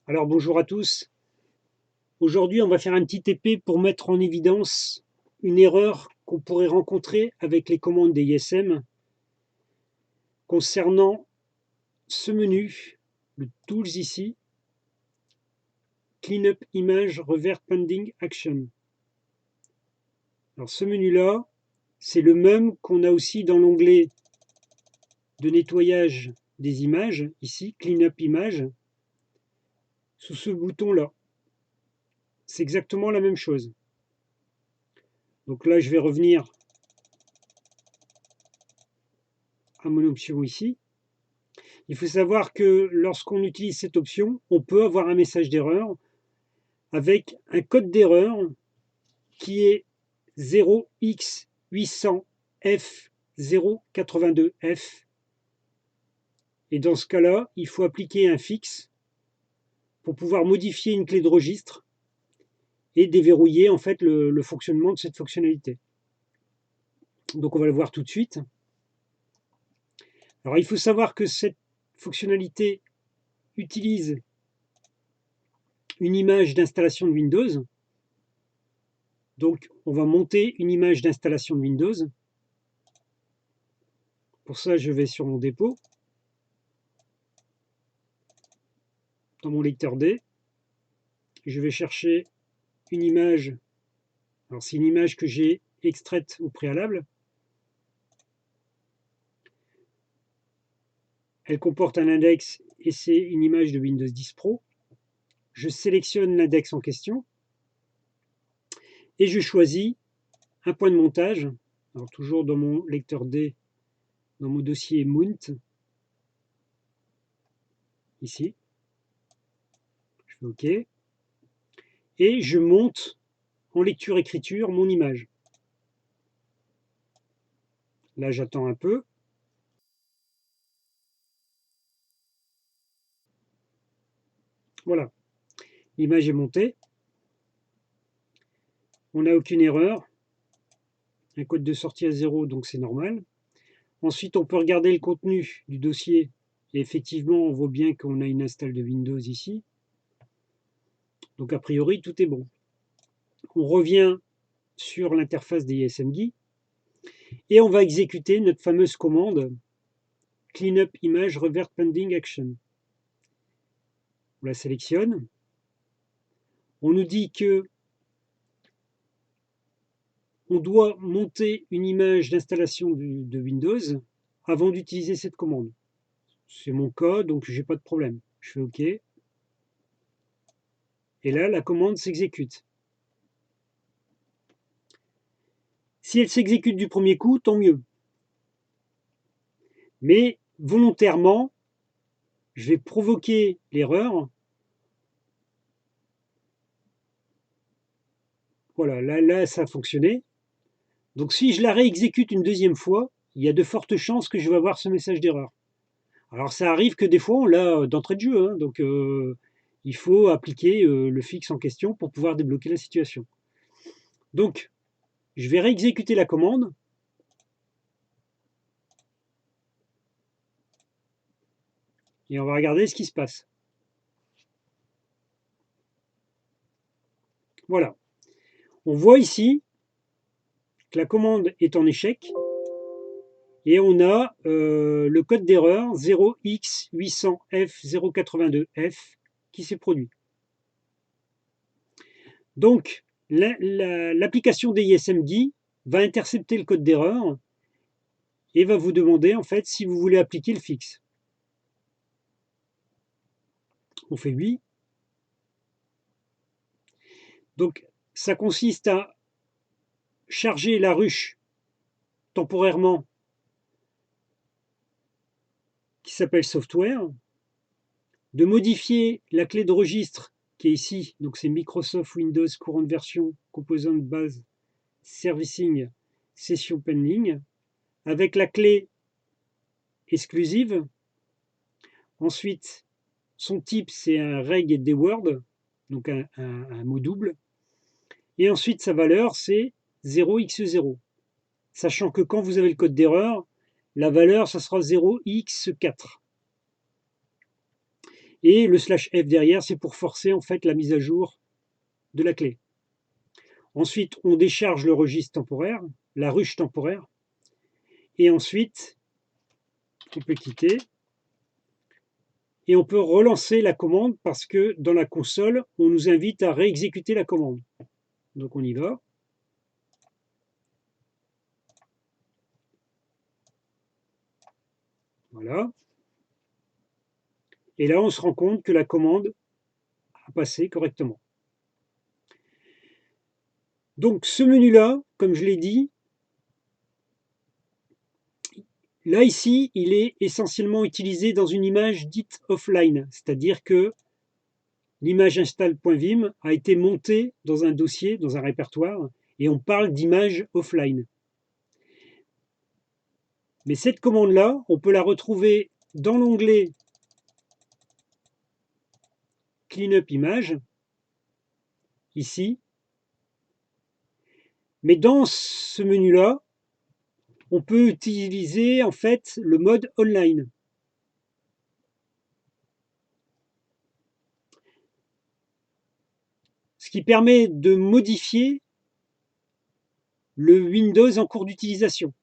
Alors bonjour à tous. Aujourd'hui, on va faire un petit TP pour mettre en évidence une erreur qu'on pourrait rencontrer avec les commandes des ISM concernant ce menu, le Tools ici, Cleanup Image Revert Pending Action. Alors ce menu-là, c'est le même qu'on a aussi dans l'onglet de nettoyage des images, ici, Cleanup Image, sous ce bouton-là. C'est exactement la même chose. Donc là, je vais revenir à mon option ici. Il faut savoir que lorsqu'on utilise cette option, on peut avoir un message d'erreur avec un code d'erreur qui est 0x800F082F. Et dans ce cas-là, il faut appliquer un fixe pour pouvoir modifier une clé de registre et déverrouiller en fait le fonctionnement de cette fonctionnalité. Donc on va le voir tout de suite. Alors il faut savoir que cette fonctionnalité utilise une image d'installation de Windows. Donc on va monter une image d'installation de Windows. Pour ça, je vais sur mon dépôt, dans mon lecteur D. Je vais chercher une image. Alors c'est une image que j'ai extraite au préalable. Elle comporte un index et c'est une image de Windows 10 Pro. Je sélectionne l'index en question et je choisis un point de montage. Alors toujours dans mon lecteur D, dans mon dossier Mount, ici. Je fais OK. Et je monte en lecture-écriture mon image. Là, j'attends un peu. Voilà, l'image est montée. On n'a aucune erreur. Un code de sortie à 0, donc c'est normal. Ensuite, on peut regarder le contenu du dossier. Et effectivement, on voit bien qu'on a une install de Windows ici. Donc a priori, tout est bon. On revient sur l'interface des ISMGUI et on va exécuter notre fameuse commande Cleanup Image Revert Pending Action. On la sélectionne. On nous dit que on doit monter une image d'installation de Windows avant d'utiliser cette commande. C'est mon cas, donc j'ai pas de problème. Je fais OK. Et là, la commande s'exécute. Si elle s'exécute du premier coup, tant mieux. Mais volontairement, je vais provoquer l'erreur. Voilà, là, ça a fonctionné. Donc si je la réexécute une deuxième fois, il y a de fortes chances que je vais avoir ce message d'erreur. Alors ça arrive que des fois, on l'a d'entrée de jeu. Hein, donc il faut appliquer le fixe en question pour pouvoir débloquer la situation. Donc, je vais réexécuter la commande. Et on va regarder ce qui se passe. Voilà. On voit ici que la commande est en échec. Et on a le code d'erreur 0x800F082F qui s'est produit. Donc, l'application DISMGUI va intercepter le code d'erreur et va vous demander en fait si vous voulez appliquer le fixe. On fait oui. Donc, ça consiste à charger la ruche temporairement qui s'appelle software, de modifier la clé de registre qui est ici, donc c'est Microsoft Windows courante version composante base servicing session pending avec la clé exclusive. Ensuite, son type c'est un reg et word, donc un mot double. Et ensuite sa valeur c'est 0x0, sachant que quand vous avez le code d'erreur, la valeur ça sera 0x4. Et le /F derrière, c'est pour forcer en fait la mise à jour de la clé. Ensuite, on décharge le registre temporaire, la ruche temporaire, et ensuite, on peut quitter. Et on peut relancer la commande parce que dans la console, on nous invite à réexécuter la commande. Donc on y va. Voilà. Et là, on se rend compte que la commande a passé correctement. Donc ce menu-là, comme je l'ai dit, là ici, il est essentiellement utilisé dans une image dite offline, c'est-à-dire que l'image install.vim a été montée dans un dossier, dans un répertoire, et on parle d'image offline. Mais cette commande-là, on peut la retrouver dans l'onglet Cleanup Image, ici. Mais dans ce menu-là, on peut utiliser en fait le mode online. Ce qui permet de modifier le Windows en cours d'utilisation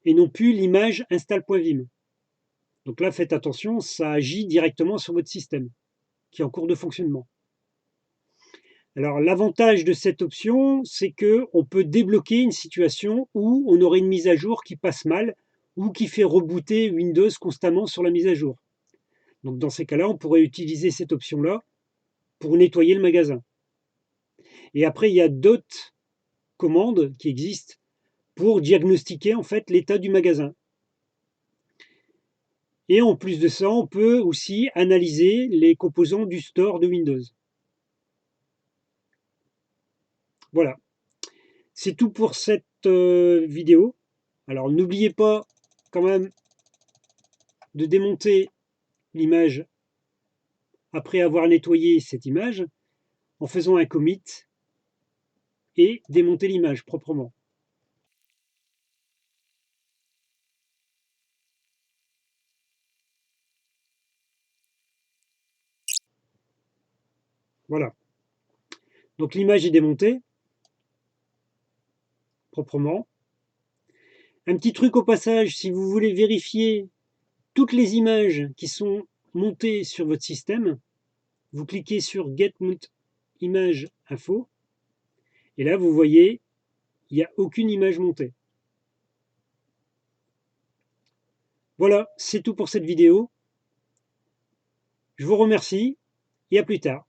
et non plus l'image install.vim. Donc là, faites attention, ça agit directement sur votre système qui est en cours de fonctionnement. Alors l'avantage de cette option, c'est qu'on peut débloquer une situation où on aurait une mise à jour qui passe mal ou qui fait rebooter Windows constamment sur la mise à jour. Donc dans ces cas-là, on pourrait utiliser cette option-là pour nettoyer le magasin. Et après, il y a d'autres commandes qui existent pour diagnostiquer en fait l'état du magasin. Et en plus de ça, on peut aussi analyser les composants du store de Windows. Voilà, c'est tout pour cette vidéo. Alors n'oubliez pas quand même de démonter l'image après avoir nettoyé cette image en faisant un commit et démonter l'image proprement. Voilà. Donc l'image est démontée proprement. Un petit truc au passage, si vous voulez vérifier toutes les images qui sont montées sur votre système, vous cliquez sur Get Mount Image Info et là vous voyez, il n'y a aucune image montée. Voilà, c'est tout pour cette vidéo. Je vous remercie et à plus tard.